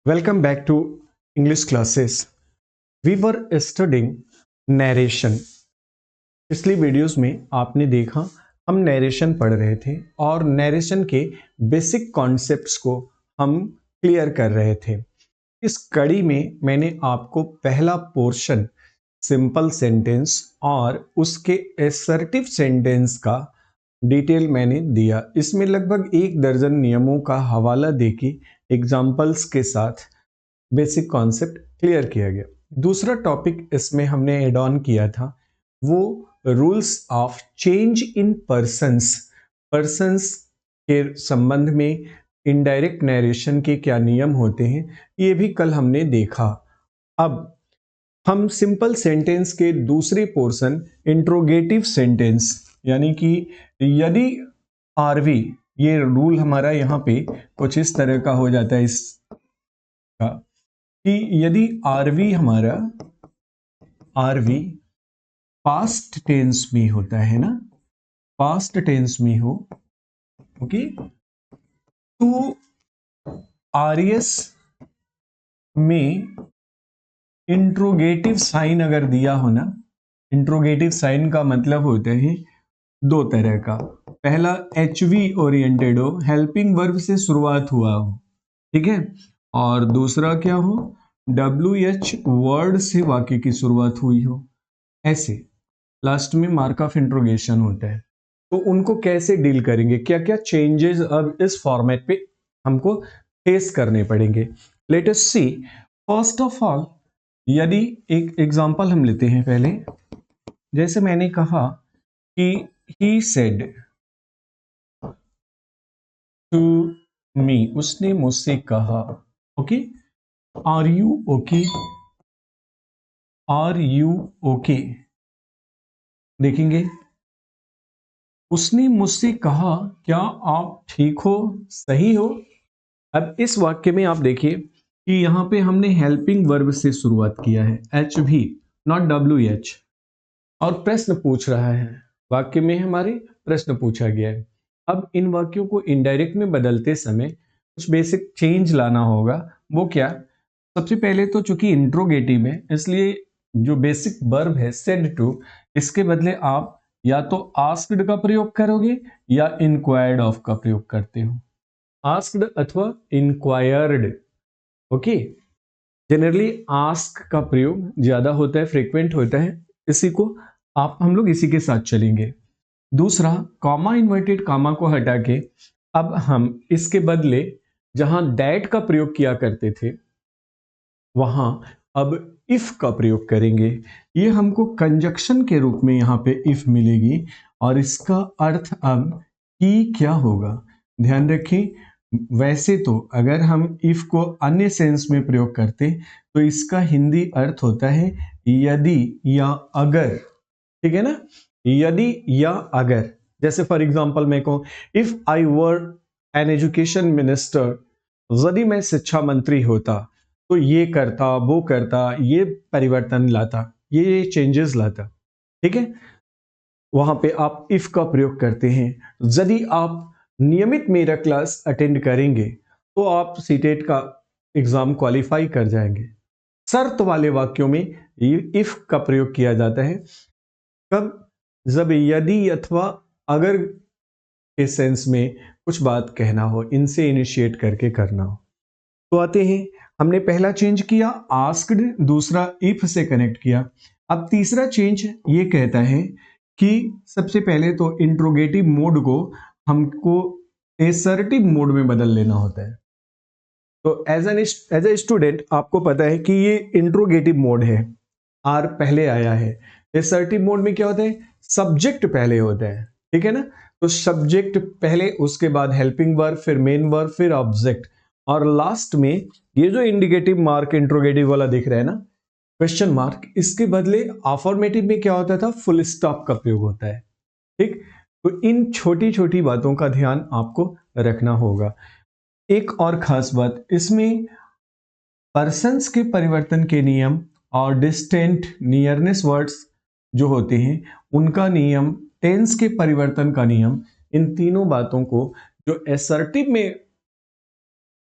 Welcome back to English classes. We were studying narration. पिछली videos में आपने देखा हम नरेशन पढ़ रहे थे और नरेशन के बेसिक कॉन्सेप्ट्स को हम क्लियर कर रहे थे। इस कड़ी में मैंने आपको पहला पोर्शन सिंपल सेंटेंस और उसके असर्टिव सेंटेंस का डिटेल मैंने दिया। इसमें लगभग 1 दर्जन नियमों का हवाला देके एग्जाम्पल्स के साथ बेसिक कॉन्सेप्ट क्लियर किया गया। दूसरा टॉपिक इसमें हमने एड ऑन किया था वो rules of change in persons के संबंध में इनडायरेक्ट नरेशन के क्या नियम होते हैं, ये भी कल हमने देखा। अब हम सिंपल सेंटेंस के दूसरे पोर्शन इंट्रोगेटिव सेंटेंस यानी कि यदि आरवी, ये रूल हमारा यहाँ पे कुछ इस तरह का हो जाता है इसका कि यदि आरवी पास्ट टेंस में होता है ना, पास्ट टेंस में हो, ओके, तो आरएस में इंट्रोगेटिव साइन अगर दिया हो ना, इंट्रोगेटिव साइन का मतलब होता है 2 तरह का। पहला एचवी ओरिएंटेड हो, हेल्पिंग वर्ब से शुरुआत हुआ हो, ठीक है, और दूसरा क्या हो, WH वर्ड से वाक्य की शुरुआत हुई हो। ऐसे लास्ट में मार्क ऑफ इंट्रोगेशन होता है। तो उनको कैसे डील करेंगे, क्या क्या चेंजेस अब इस फॉर्मेट पे हमको फेस करने पड़ेंगे। Let us see. First of all, यदि एक एग्जांपल हम लेते हैं पहले, जैसे मैंने कहा कि ही सेड टू मी, उसने मुझसे कहा, okay, are you okay, are you okay. देखेंगे, उसने मुझसे कहा क्या आप ठीक हो, सही हो। अब इस वाक्य में आप देखिए कि यहां पे हमने हेल्पिंग वर्ब से शुरुआत किया है, एच भी, नॉट WH, और प्रश्न पूछ रहा है। वाक्य में हमारे प्रश्न पूछा गया है। अब इन वाक्यों को इनडायरेक्ट में बदलते समय कुछ बेसिक चेंज लाना होगा। वो क्या? सबसे पहले तो चूंकि इंट्रोगेटिव है, इसलिए जो बेसिक वर्ब है सेड टू, इसके बदले आप या तो आस्क्ड का प्रयोग करोगे या इंक्वायर्ड ऑफ का प्रयोग करते हो। आस्क्ड अथवा इंक्वायर्ड, ओके। जनरली आस्क का प्रयोग ज्यादा होता है, फ्रीक्वेंट होता है, इसी को हम लोग इसी के साथ चलेंगे। दूसरा, कॉमा इन्वर्टेड कॉमा को हटा के अब हम इसके बदले जहां दैट का प्रयोग किया करते थे वहां अब इफ का प्रयोग करेंगे। ये हमको कंजक्शन के रूप में यहां पे इफ मिलेगी और इसका अर्थ अब की क्या होगा, ध्यान रखें। वैसे तो अगर हम इफ को अन्य सेंस में प्रयोग करते तो इसका हिंदी अर्थ होता है यदि या अगर, ठीक है ना, यदि या अगर। जैसे फॉर एग्जांपल मैं कहूं, if I were an education minister, यदि मैं शिक्षा मंत्री होता तो ये करता, वो करता, ये परिवर्तन लाता, ये चेंजेस लाता, ठीक है। वहां पे आप इफ का प्रयोग करते हैं। यदि आप नियमित मेरा क्लास अटेंड करेंगे तो आप सीटेट का एग्जाम क्वालिफाई कर जाएंगे। शर्त वाले वाक्यों में इफ का प्रयोग किया जाता है। कब? जब यदि अथवा अगर के सेंस में कुछ बात कहना हो, इनसे इनिशिएट करके करना हो। तो आते हैं, हमने पहला चेंज किया आस्क्ड, दूसरा इफ से कनेक्ट किया। अब तीसरा चेंज ये कहता है कि सबसे पहले तो इंट्रोगेटिव मोड को हमको एसर्टिव मोड में बदल लेना होता है। तो एज ए स्टूडेंट आपको पता है कि ये इंट्रोगेटिव मोड है, आर पहले आया है। एसर्टिव मोड में क्या होता है, सब्जेक्ट पहले होता है, ठीक है ना। तो सब्जेक्ट पहले, उसके बाद हेल्पिंग वर्ब, फिर मेन वर्ब, फिर ऑब्जेक्ट, और लास्ट में ये जो इंडिकेटिव मार्क इंट्रोगेटिव वाला दिख रहा है ना, क्वेश्चन मार्क, इसके बदले अफर्मेटिव में क्या होता था, फुल स्टॉप का प्रयोग होता है, ठीक। तो इन छोटी छोटी बातों का ध्यान आपको रखना होगा। एक और खास बात, इसमें पर्सन्स के परिवर्तन के नियम और डिस्टेंट नियरनेस वर्ड्स जो होते हैं उनका नियम, टेंस के परिवर्तन का नियम, इन तीनों बातों को जो असर्टिव में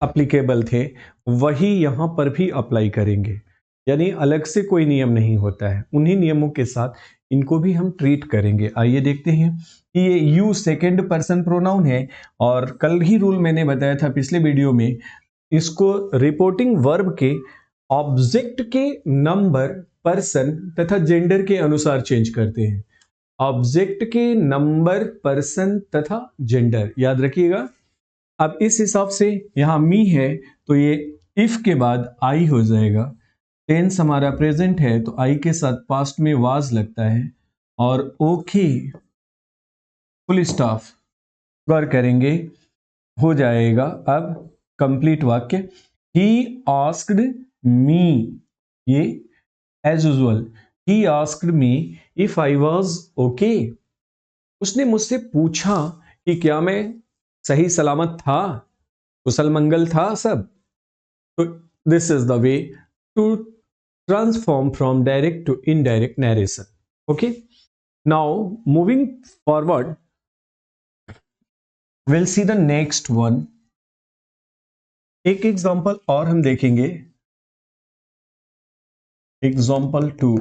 अप्लीकेबल थे वही यहां पर भी अप्लाई करेंगे, यानी अलग से कोई नियम नहीं होता है, उन्हीं नियमों के साथ इनको भी हम ट्रीट करेंगे। आइए देखते हैं कि ये यू सेकेंड पर्सन प्रोनाउन है, और कल ही रूल मैंने बताया था पिछले वीडियो में, इसको रिपोर्टिंग वर्ब के ऑब्जेक्ट के नंबर, पर्सन तथा जेंडर के अनुसार चेंज करते हैं। ऑब्जेक्ट के नंबर, पर्सन तथा जेंडर, याद रखिएगा। अब इस हिसाब से यहां मी है तो ये इफ के बाद आई हो जाएगा। टेंस हमारा प्रेजेंट है तो आई के साथ पास्ट में वाज लगता है, और ओके फुल स्टॉप गौर करेंगे हो जाएगा अब कंप्लीट वाक्य। ही आस्क्ड मी, ये as usual, he asked me if I was okay, उसने मुझसे पूछा कि क्या मैं सही सलामत था, कुशल मंगल था सब। तो this is the way to transform from direct to indirect narration. Okay, now moving forward, we'll see the next one. एक एग्जांपल और हम देखेंगे, एग्जांपल 2।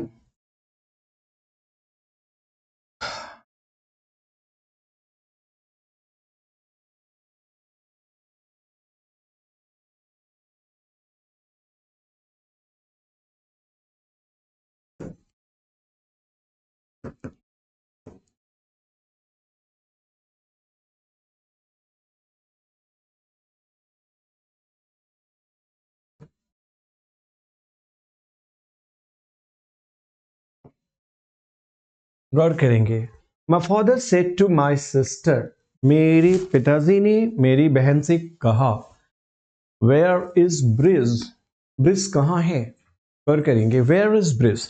गौर करेंगे। My father said to my sister, मेरे पिताजी ने मेरी बहन से कहा, वेयर इज ब्रिज, ब्रिज कहाँ है। गौर करेंगे वेयर इज ब्रिज।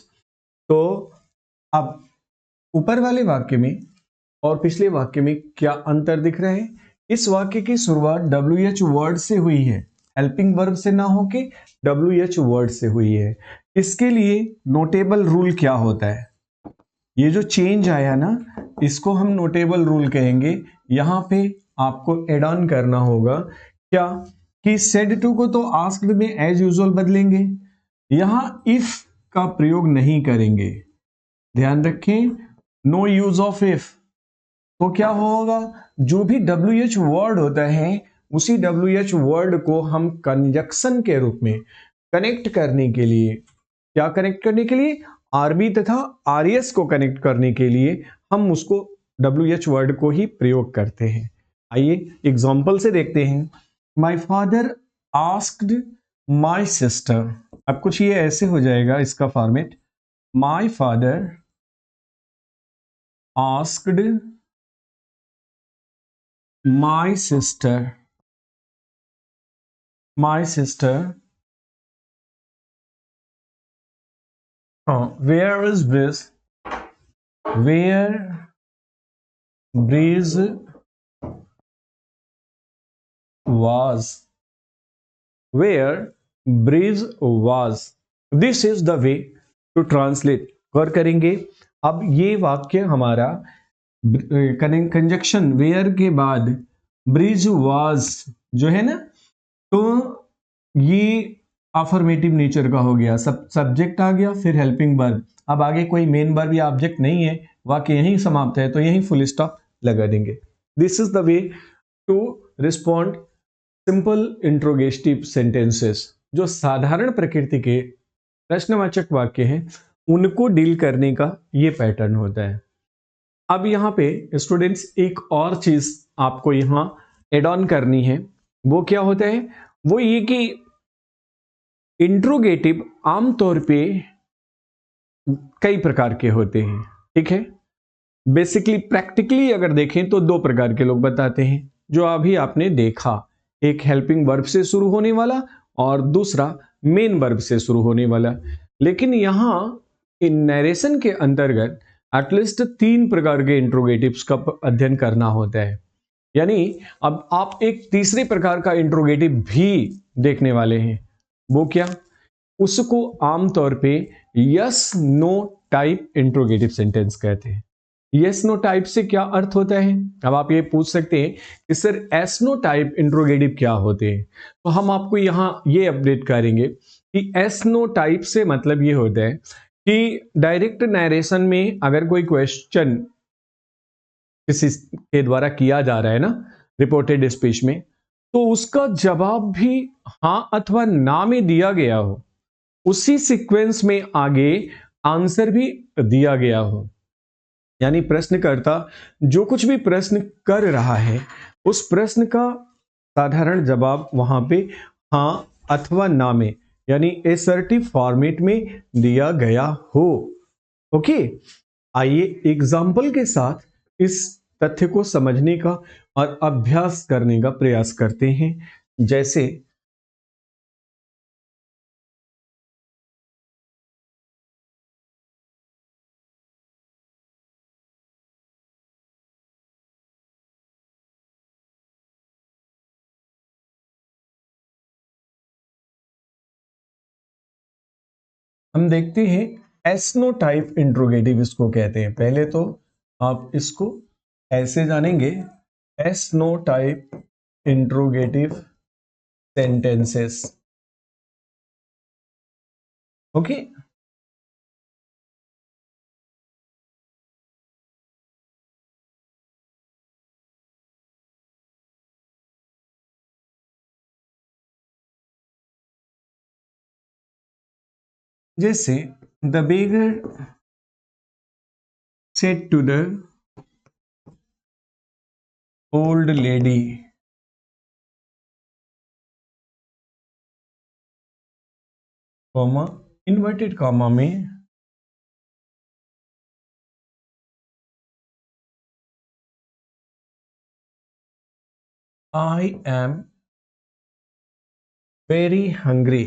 तो अब ऊपर वाले वाक्य में और पिछले वाक्य में क्या अंतर दिख रहे हैं। इस वाक्य की शुरुआत WH वर्ड से हुई है, हेल्पिंग वर्ब से ना होके WH वर्ड से हुई है। इसके लिए नोटेबल रूल क्या होता है, ये जो चेंज आया ना, इसको हम नोटेबल रूल कहेंगे। यहां पे आपको एड ऑन करना होगा क्या, कि सेड टू को तो आस्क्ड में एज यूजुअल बदलेंगे, यहां इफ का प्रयोग नहीं करेंगे। ध्यान रखें, नो यूज ऑफ इफ। तो क्या होगा, जो भी WH वर्ड होता है उसी WH वर्ड को हम कंजक्शन के रूप में कनेक्ट करने के लिए, क्या कनेक्ट करने के लिए, आरबी तथा आरएस को कनेक्ट करने के लिए हम उसको WH वर्ड को ही प्रयोग करते हैं। आइए एग्जांपल से देखते हैं। My father asked my sister, अब कुछ ये ऐसे हो जाएगा इसका format, my father asked my sister where is Breeze, where Breeze was, where Breeze was, this is the way to translate। गौर करेंगे, अब ये वाक्य हमारा कंजक्शन वेयर के बाद ब्रिज वाज जो है ना, तो ये अफर्मेटिव नेचर का हो गया, सब सब्जेक्ट आ गया, फिर हेल्पिंग वर्ब, अब आगे कोई मेन वर्ब या ऑब्जेक्ट नहीं है, वाक्य यहीं समाप्त है, तो यहीं फुल स्टॉप लगा देंगे। This is the way to respond simple interrogative sentences. जो साधारण प्रकृति के प्रश्नवाचक वाक्य हैं उनको डील करने का ये पैटर्न होता है। अब यहाँ पे स्टूडेंट्स एक और चीज आपको यहाँ एड ऑन करनी है, वो क्या होता है, वो ये कि इंट्रोगेटिव आमतौर पे कई प्रकार के होते हैं, ठीक है। बेसिकली प्रैक्टिकली अगर देखें तो दो प्रकार के लोग बताते हैं, जो अभी आपने देखा, एक हेल्पिंग वर्ब से शुरू होने वाला और दूसरा मेन वर्ब से शुरू होने वाला। लेकिन यहां इन नरेशन के अंतर्गत एटलीस्ट 3 प्रकार के इंट्रोगेटिव्स का अध्ययन करना होता है। यानी अब आप एक तीसरे प्रकार का इंट्रोगेटिव भी देखने वाले हैं, वो क्या, उसको आमतौर पे yes no type interrogative sentence कहते हैं। यस नो टाइप से क्या अर्थ होता है? अब आप ये पूछ सकते हैं कि sir yes no type interrogative क्या होते हैं? तो हम आपको यहाँ ये अपडेट करेंगे कि एस नो टाइप से मतलब ये होता है कि डायरेक्ट नरेशन में अगर कोई क्वेश्चन किसी के द्वारा किया जा रहा है ना रिपोर्टेड स्पीच में, तो उसका जवाब भी हाँ अथवा ना में दिया गया हो, उसी सीक्वेंस में आगे आंसर भी दिया गया हो। यानी प्रश्नकर्ता जो कुछ भी प्रश्न कर रहा है उस प्रश्न का साधारण जवाब वहां पे हाँ अथवा ना में यानी एसर्टिव फॉर्मेट में दिया गया हो। ओके, आइए एग्जाम्पल के साथ इस तथ्य को समझने का और अभ्यास करने का प्रयास करते हैं। जैसे हम देखते हैं एस्नो टाइप इंट्रोगेटिव इसको कहते हैं। पहले तो आप इसको ऐसे जानेंगे, yes no type interrogative sentences. Okay, जैसे the beggar said to the old lady, comma inverted comma में I am very hungry.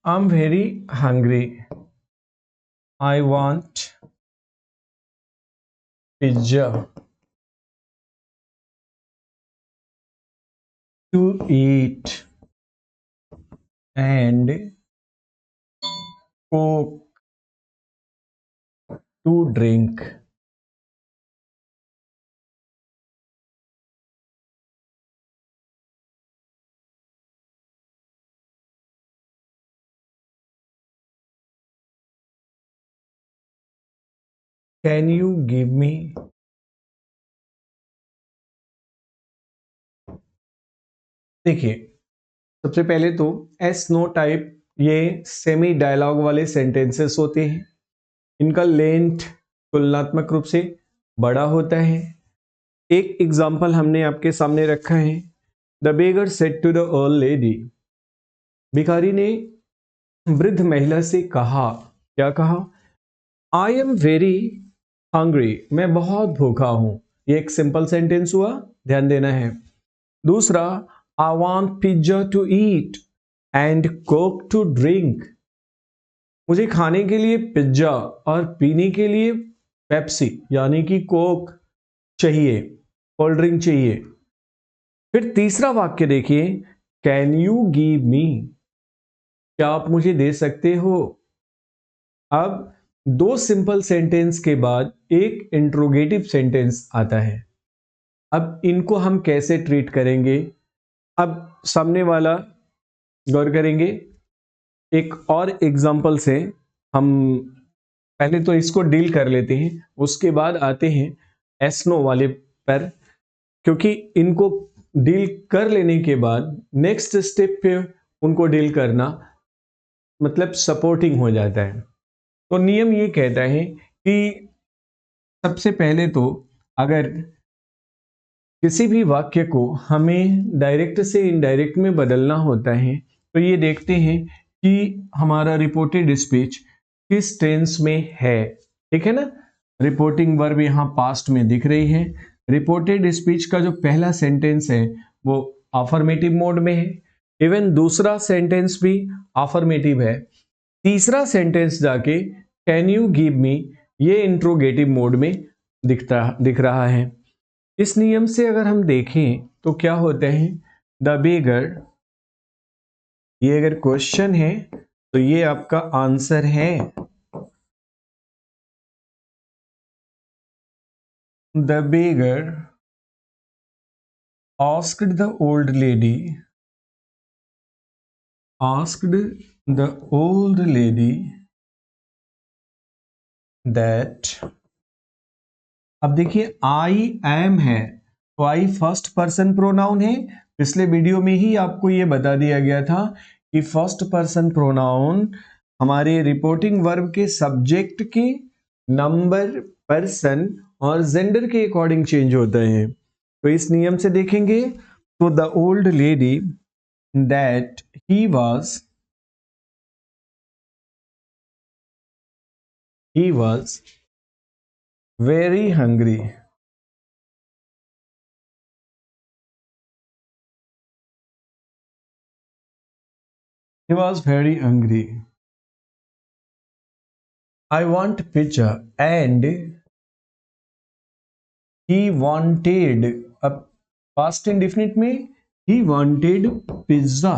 I am very hungry, I want pizza to eat and coke to drink. Can you give me, देखिए सबसे पहले तो yes no type ये semi dialogue वाले sentences होते हैं। इनका लेंथ तुलनात्मक रूप से बड़ा होता है। एक एग्जाम्पल हमने आपके सामने रखा है, the beggar said to the old lady, भिखारी ने वृद्ध महिला से कहा, क्या कहा? आई एम वेरी हंग्री, मैं बहुत भूखा हूं। ये एक सिंपल सेंटेंस हुआ, ध्यान देना है। दूसरा, I want pizza to eat and coke to drink, मुझे खाने के लिए पिज्जा और पीने के लिए पेप्सी यानी कि कोक चाहिए, कोल्ड ड्रिंक चाहिए। फिर तीसरा वाक्य देखिए, कैन यू गिव मी, क्या आप मुझे दे सकते हो? अब दो सिंपल सेंटेंस के बाद एक इंट्रोगेटिव सेंटेंस आता है। अब इनको हम कैसे ट्रीट करेंगे? अब सामने वाला गौर करेंगे, एक और एग्जांपल से हम पहले तो इसको डील कर लेते हैं, उसके बाद आते हैं एस्नो वाले पर, क्योंकि इनको डील कर लेने के बाद नेक्स्ट स्टेप पे उनको डील करना मतलब सपोर्टिंग हो जाता है। तो नियम ये कहता है कि सबसे पहले तो अगर किसी भी वाक्य को हमें डायरेक्ट से इनडायरेक्ट में बदलना होता है तो ये देखते हैं कि हमारा रिपोर्टेड स्पीच किस टेंस में है। ठीक है ना, रिपोर्टिंग वर्ब यहाँ पास्ट में दिख रही है। रिपोर्टेड स्पीच का जो पहला सेंटेंस है वो अफर्मेटिव मोड में है, इवन दूसरा सेंटेंस भी अफर्मेटिव है। तीसरा सेंटेंस जाके कैन यू गिव मी ये इंट्रोगेटिव मोड में दिख रहा है। इस नियम से अगर हम देखें तो क्या होता है, द बेगर ये अगर क्वेश्चन है तो ये आपका आंसर है। The beggar asked the old lady, asked the old lady that, अब देखिए आई एम है तो आई फर्स्ट पर्सन प्रोनाउन है। पिछले वीडियो में ही आपको ये बता दिया गया था कि फर्स्ट पर्सन प्रोनाउन हमारे रिपोर्टिंग वर्ब के सब्जेक्ट के नंबर, पर्सन और जेंडर के अकॉर्डिंग चेंज होते हैं। तो इस नियम से देखेंगे तो the old lady that he was very hungry. He was very hungry. I want pizza and he wanted, अब past indefinite में he wanted pizza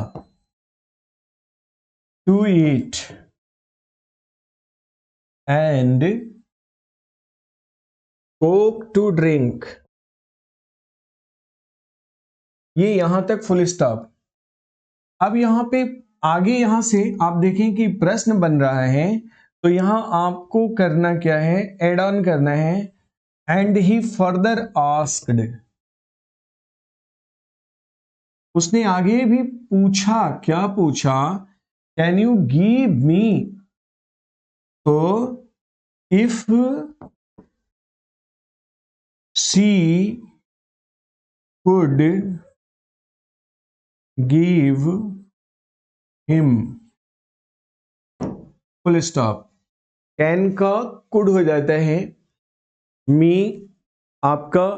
to eat and coke to drink. ये यहां तक फुल स्टॉप। अब यहां पे आगे यहां से आप देखें कि प्रश्न बन रहा है तो यहां आपको करना क्या है, एड ऑन करना है। एंड ही फर्दर आस्क्ड, उसने आगे भी पूछा, क्या पूछा, कैन यू गिव मी, तो if she could give him, full stop. Can का कुड हो जाता है, मी आपका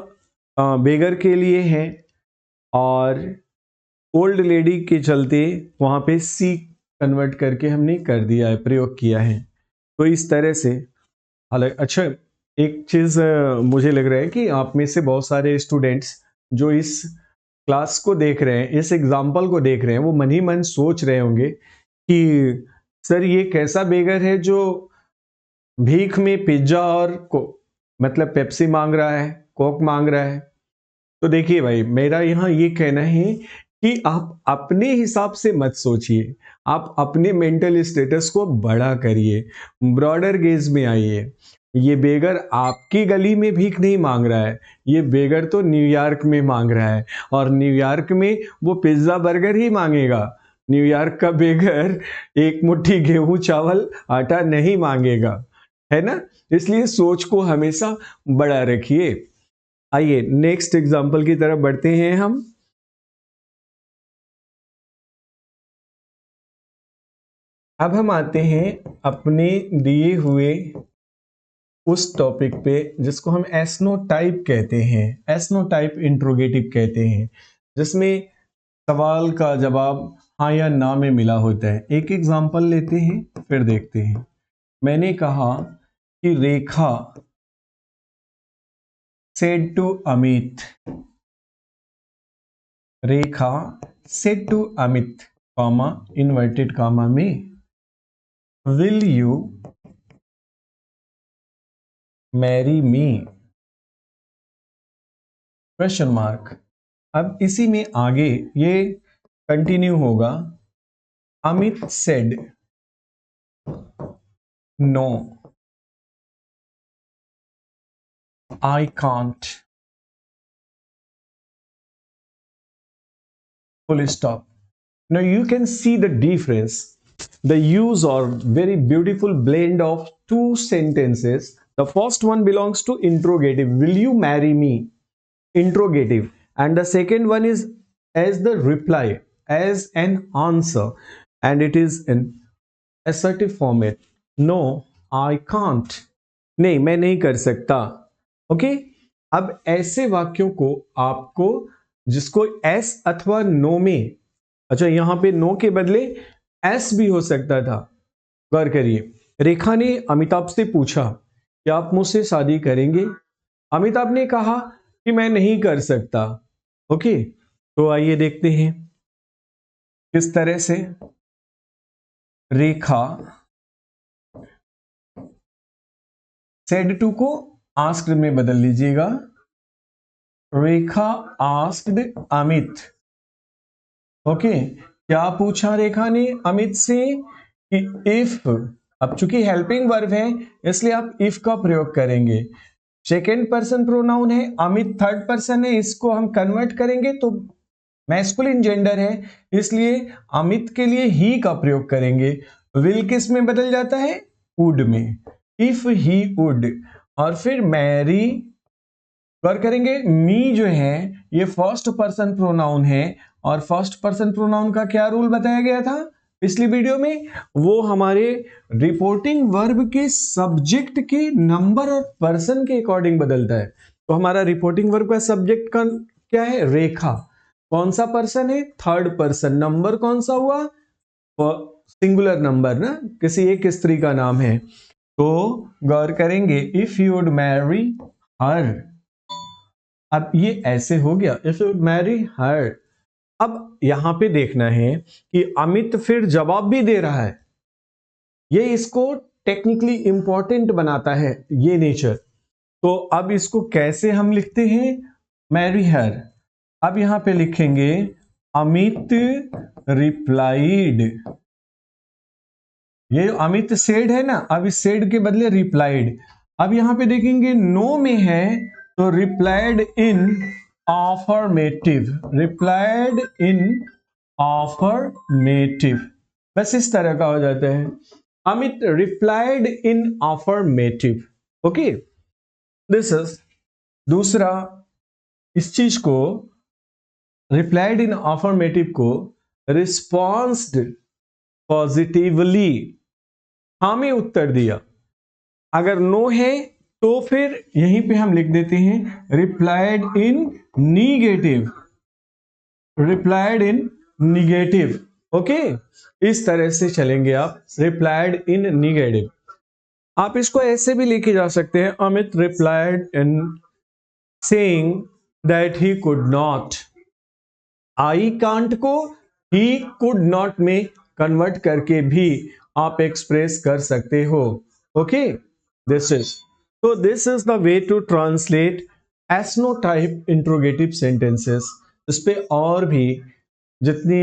बेगर के लिए है और ओल्ड लेडी के चलते वहां पे सी कन्वर्ट करके हमने कर दिया है, प्रयोग किया है। तो इस तरह से हालांकि अच्छा एक चीज मुझे लग रहा है कि आप में से बहुत सारे स्टूडेंट्स जो इस क्लास को देख रहे हैं, इस एग्जाम्पल को देख रहे हैं, वो मन ही मन सोच रहे होंगे कि सर ये कैसा बेगर है जो भीख में पिज्जा और मतलब पेप्सी मांग रहा है, कोक मांग रहा है। तो देखिए भाई, मेरा यहाँ ये कहना है कि आप अपने हिसाब से मत सोचिए, आप अपने मेंटल स्टेटस को बड़ा करिए, ब्रॉडर गेज में आइए। ये बेगर आपकी गली में भीख नहीं मांग रहा है, ये बेगर तो न्यूयॉर्क में मांग रहा है और न्यूयॉर्क में वो पिज्जा बर्गर ही मांगेगा। न्यूयॉर्क का बेगर एक मुट्ठी गेहूं चावल आटा नहीं मांगेगा, है ना। इसलिए सोच को हमेशा बड़ा रखिए। आइए नेक्स्ट एग्जांपल की तरफ बढ़ते हैं हम। अब हम आते हैं अपने दिए हुए उस टॉपिक पे जिसको हम एस्नोटाइप कहते हैं, एस्नोटाइप इंट्रोगेटिव कहते हैं, जिसमें सवाल का जवाब हाँ या ना में मिला होता है। एक एग्जांपल लेते हैं फिर देखते हैं। मैंने कहा कि रेखा said to Amit, Rekha said to Amit comma inverted comma में, will you marry me, question mark. अब इसी में आगे ये कंटिन्यू होगा। Amit said no, I can't, full stop. Now you can see the difference, the use or very beautiful blend of two sentences. The first one belongs to interrogative, will you marry me, interrogative, and the second one is as the reply, as an answer, and it is in assertive format, no I can't, नहीं मैं नहीं कर सकता। Okay, अब ऐसे वाक्यों को आपको जिसको एस अथवा नो में, अच्छा यहां पे नो के बदले एस भी हो सकता था, गौर करिए। रेखा ने अमिताभ से पूछा कि आप मुझसे शादी करेंगे, अमिताभ ने कहा कि मैं नहीं कर सकता। ओके, तो आइए देखते हैं किस तरह से रेखा सेड टू को आस्क्ड में बदल लीजिएगा। रेखा आस्क्ड अमित। ओके, क्या पूछा रेखा ने अमित से कि इफ, अब चूंकि हेल्पिंग वर्ब है इसलिए आप इफ का प्रयोग करेंगे। सेकेंड पर्सन प्रोनाउन है, अमित थर्ड पर्सन है, इसको हम कन्वर्ट करेंगे तो मैस्कुलिन जेंडर है, इसलिए अमित के लिए ही का प्रयोग करेंगे। विल किस में बदल जाता है? वुड में। इफ ही वुड, और फिर मैरी कर करेंगे। मी जो है ये फर्स्ट पर्सन प्रोनाउन है, और फर्स्ट पर्सन प्रोनाउन का क्या रूल बताया गया था पिछली वीडियो में? वो हमारे रिपोर्टिंग वर्ब के सब्जेक्ट के नंबर और पर्सन के अकॉर्डिंग बदलता है। तो हमारा रिपोर्टिंग वर्ब का सब्जेक्ट का क्या है? रेखा। कौन सा पर्सन है? Third person. नंबर कौन सा हुआ? सिंगुलर नंबर ना, किसी एक स्त्री का नाम है। तो गौर करेंगे, if you would marry her. अब ये ऐसे हो गया, if you would marry her. अब यहां पे देखना है कि अमित फिर जवाब भी दे रहा है, ये इसको टेक्निकली इंपॉर्टेंट बनाता है ये नेचर। तो अब इसको कैसे हम लिखते हैं? Marry her. अब यहां पे लिखेंगे अमित रिप्लाइड। ये अमित सेड है ना, अब इस सेड के बदले रिप्लाइड। अब यहां पे देखेंगे नो में है तो replied in affirmative. Replied in affirmative, बस इस तरह का हो जाता है। Amit replied in affirmative. Okay, this is दूसरा। इस चीज को रिप्लाइड इन अफर्मेटिव को रिस्पॉन्स्ड पॉजिटिवली, हाँ में उत्तर दिया। अगर नो है तो फिर यहीं पे हम लिख देते हैं replied in negative. Replied in negative. Okay, इस तरह से चलेंगे आप, रिप्लाइड इन निगेटिव। आप इसको ऐसे भी लेके जा सकते हैं, Amit replied in saying that he could not. I can't को ही कुड नॉट में कन्वर्ट करके भी आप एक्सप्रेस कर सकते हो। ओके, दिस इज, तो this is the way to translate yes no type interrogative sentences. इस पे और भी जितनी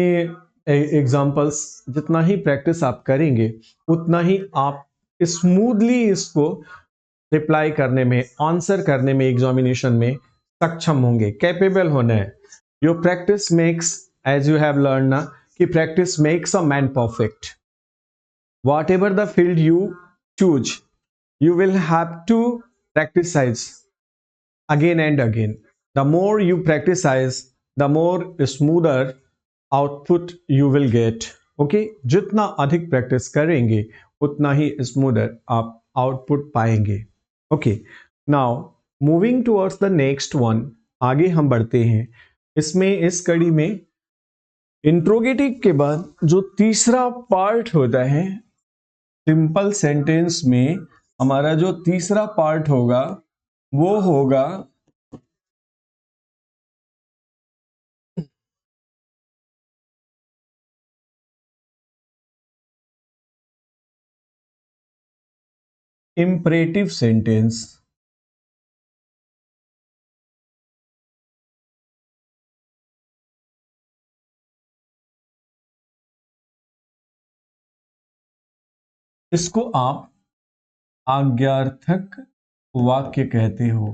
एग्जांपल्स, जितना ही प्रैक्टिस आप करेंगे उतना ही आप स्मूथली इसको रिप्लाई करने में, आंसर करने में एग्जामिनेशन में सक्षम होंगे, कैपेबल होना है। Your practice makes, as you have learn ना, कि practice makes a man perfect. Whatever the field you choose, you will have to practice again and again. The more you practice, the more smoother output you will get. Okay, जितना अधिक practice करेंगे उतना ही smoother आप output पाएंगे। Okay, now moving towards the next one, आगे हम बढ़ते हैं। इसमें इस कड़ी में इंट्रोगेटिव के बाद जो तीसरा पार्ट होता है, सिंपल सेंटेंस में हमारा जो तीसरा पार्ट होगा वो होगा इंपरेटिव सेंटेंस। इसको आप आज्ञार्थक वाक्य कहते हो।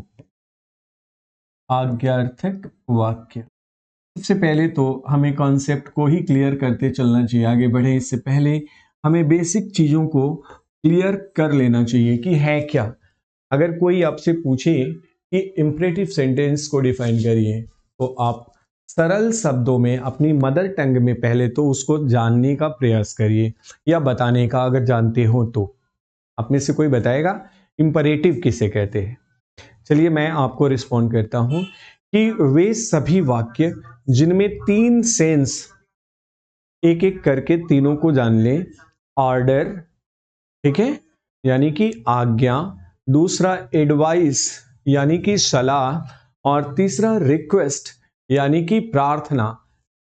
आज्ञार्थक वाक्य। सबसे पहले तो हमें कॉन्सेप्ट को ही क्लियर करते चलना चाहिए, आगे बढ़े इससे पहले हमें बेसिक चीजों को क्लियर कर लेना चाहिए कि है क्या। अगर कोई आपसे पूछे कि इंपरेटिव सेंटेंस को डिफाइन करिए तो आप सरल शब्दों में अपनी मदर टंग में पहले तो उसको जानने का प्रयास करिए, या बताने का अगर जानते हो तो। आप में से कोई बताएगा इंपरेटिव किसे कहते हैं? चलिए मैं आपको रिस्पॉन्ड करता हूं कि वे सभी वाक्य जिनमें तीन सेंस, एक एक करके तीनों को जान लें। ऑर्डर, ठीक है, यानी कि आज्ञा, दूसरा एडवाइस यानी कि सलाह, और तीसरा रिक्वेस्ट यानी कि प्रार्थना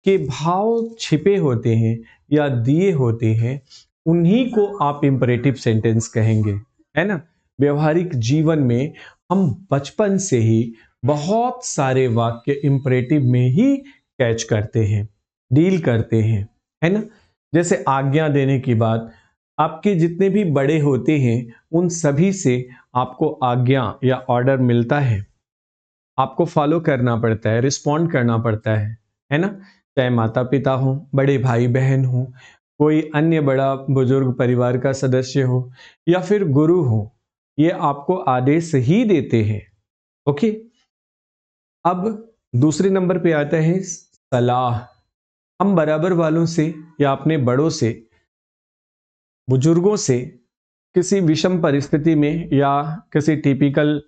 के भाव छिपे होते हैं या दिए होते हैं। उन्हीं को आप इंपरेटिव सेंटेंस कहेंगे, है ना। व्यवहारिक जीवन में हम बचपन से ही बहुत सारे वाक्य इंपरेटिव में ही कैच करते हैं, डील करते हैं, है ना। जैसे आज्ञा देने की बात, आपके जितने भी बड़े होते हैं उन सभी से आपको आज्ञा या ऑर्डर मिलता है, आपको फॉलो करना पड़ता है, रिस्पॉन्ड करना पड़ता है ना। चाहे माता पिता हो, बड़े भाई बहन हो, कोई अन्य बड़ा बुजुर्ग परिवार का सदस्य हो या फिर गुरु हो, ये आपको आदेश ही देते हैं। ओके, अब दूसरे नंबर पे आता है सलाह। हम बराबर वालों से या अपने बड़ों से, बुजुर्गों से किसी विषम परिस्थिति में या किसी टिपिकल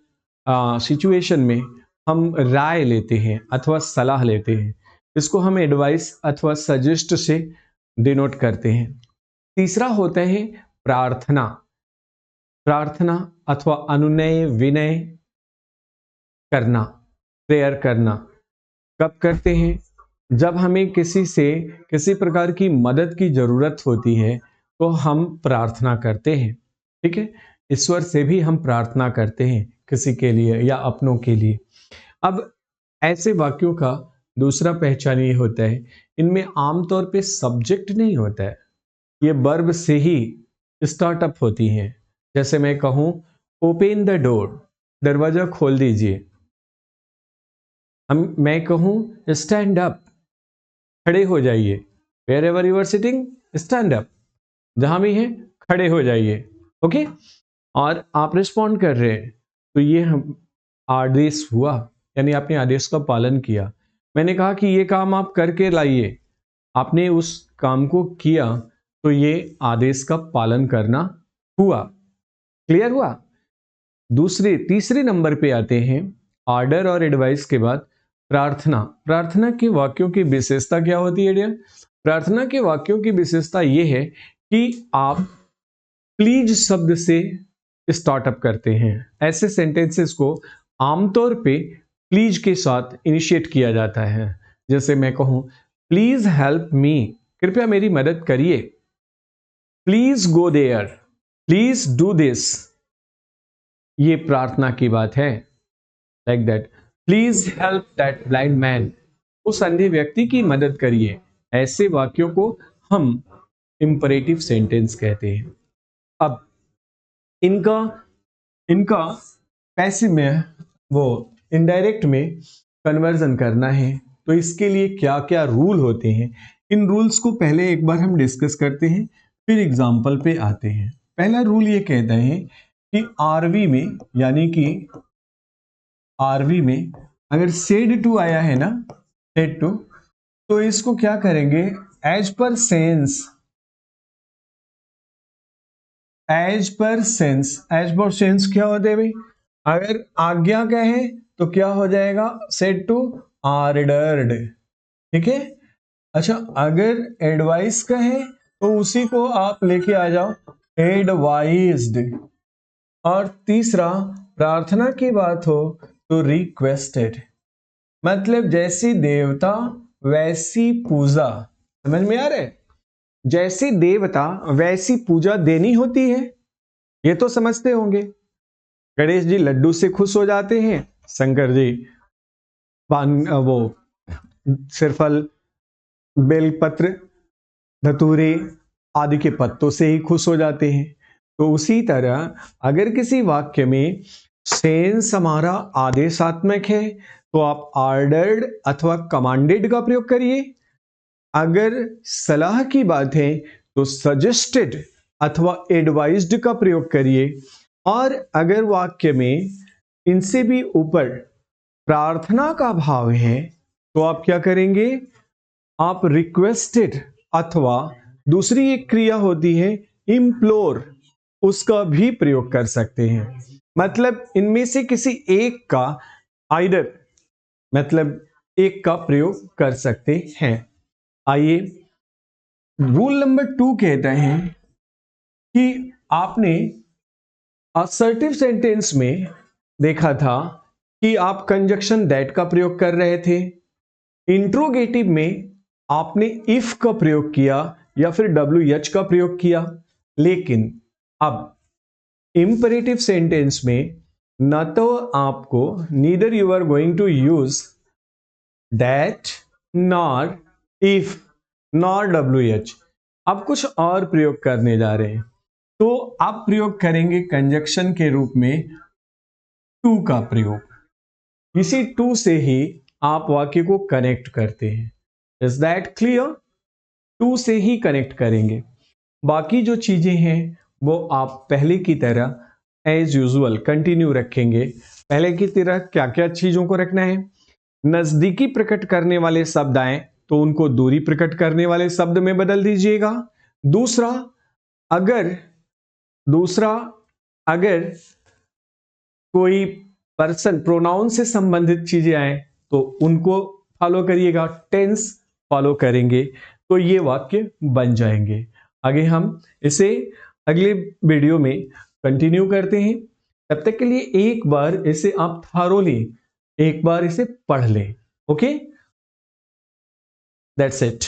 सिचुएशन में हम राय लेते हैं अथवा सलाह लेते हैं, इसको हम एडवाइस अथवा सजेस्ट से डिनोट करते हैं। तीसरा होता है प्रार्थना। प्रार्थना अथवा अनुनय विनय करना, प्रेयर करना। कब करते हैं? जब हमें किसी से किसी प्रकार की मदद की जरूरत होती है तो हम प्रार्थना करते हैं, ठीक है। ईश्वर से भी हम प्रार्थना करते हैं किसी के लिए या अपनों के लिए। अब ऐसे वाक्यों का दूसरा पहचान ये होता है, इनमें आमतौर पे सब्जेक्ट नहीं होता है, ये वर्ब से ही स्टार्टअप होती हैं। जैसे मैं कहूं ओपन द डोर, दरवाजा खोल दीजिए। मैं कहूं स्टैंड अप, खड़े हो जाइए। Wherever you are sitting, stand up, जहां भी हैं खड़े हो जाइए। ओके, और आप रिस्पॉन्ड कर रहे हैं तो ये हम आदेश हुआ, यानी आपने आदेश का पालन किया। मैंने कहा कि ये काम आप करके लाइए, आपने उस काम को किया तो ये आदेश का पालन करना हुआ। क्लियर हुआ? तीसरे नंबर पे आते हैं ऑर्डर और एडवाइस के बाद प्रार्थना। प्रार्थना के वाक्यों की विशेषता क्या होती है डियर? प्रार्थना के वाक्यों की विशेषता यह है कि आप प्लीज शब्द से स्टार्टअप करते हैं। ऐसे सेंटेंसेस को आमतौर पे प्लीज के साथ इनिशिएट किया जाता है। जैसे मैं कहूं प्लीज हेल्प मी, कृपया मेरी मदद करिए। Please go there, please do this, ये प्रार्थना की बात है। Like that, please help that blind man, उस अंधे व्यक्ति की मदद करिए। ऐसे वाक्यों को हम इंपरेटिव सेंटेंस कहते हैं। अब इनका इनका पैसिव में वो इनडायरेक्ट में कन्वर्जन करना है तो इसके लिए क्या क्या रूल होते हैं, इन रूल्स को पहले एक बार हम डिस्कस करते हैं, फिर एग्जाम्पल पे आते हैं। पहला रूल ये कहता है कि आरवी में, यानी कि आरवी में अगर सेड टू आया है ना, सेड टू, तो इसको क्या करेंगे? As per sense, as per sense. As per sense क्या होता है भाई? अगर आज्ञा कहे तो क्या हो जाएगा? सेड टू ऑर्डर्ड, ठीक है। अच्छा, अगर एडवाइस कहे तो उसी को आप लेके आ जाओ, एडवाइज्ड। और तीसरा, प्रार्थना की बात हो तो रिक्वेस्टेड। मतलब जैसी देवता वैसी पूजा, समझ में आ रहा है? जैसी देवता वैसी पूजा देनी होती है, ये तो समझते होंगे। गणेश जी लड्डू से खुश हो जाते हैं, शंकर जी वो सिरफल, बेलपत्र, धतूरे आदि के पत्तों से ही खुश हो जाते हैं। तो उसी तरह अगर किसी वाक्य में सेंस हमारा आदेशात्मक है तो आप ऑर्डर्ड अथवा कमांडेड का प्रयोग करिए। अगर सलाह की बात है तो सजेस्टेड अथवा एडवाइज्ड का प्रयोग करिए। और अगर वाक्य में इनसे भी ऊपर प्रार्थना का भाव है तो आप क्या करेंगे? आप रिक्वेस्टेड अथवा दूसरी एक क्रिया होती है इम्प्लोर, उसका भी प्रयोग कर सकते हैं। मतलब इनमें से किसी एक का, आइदर, मतलब एक का प्रयोग कर सकते हैं। आइए, रूल नंबर 2 कहता है कि आपने असर्टिव सेंटेंस में देखा था कि आप कंजक्शन दैट का प्रयोग कर रहे थे। इंट्रोगेटिव में आपने इफ का प्रयोग किया या फिर WH का प्रयोग किया। लेकिन अब इंपरेटिव सेंटेंस में न तो आपको neither you are going to use that, nor, if, nor WH, आप कुछ और प्रयोग करने जा रहे हैं। तो आप प्रयोग करेंगे कंजक्शन के रूप में टू का प्रयोग। इसी टू से ही आप वाक्य को कनेक्ट करते हैं। Is that clear? टू से ही कनेक्ट करेंगे। बाकी जो चीजें हैं वो आप पहले की तरह एज यूजुअल कंटिन्यू रखेंगे। पहले की तरह क्या क्या चीजों को रखना है? नजदीकी प्रकट करने वाले शब्द आए तो उनको दूरी प्रकट करने वाले शब्द में बदल दीजिएगा। दूसरा, अगर कोई पर्सन प्रोनाउन से संबंधित चीजें आए तो उनको फॉलो करिएगा, टेंस फॉलो करेंगे तो ये वाक्य बन जाएंगे। आगे हम इसे अगले वीडियो में कंटिन्यू करते हैं। तब तक के लिए एक बार इसे आप थारोली एक बार इसे पढ़ लें। Okay, that's it.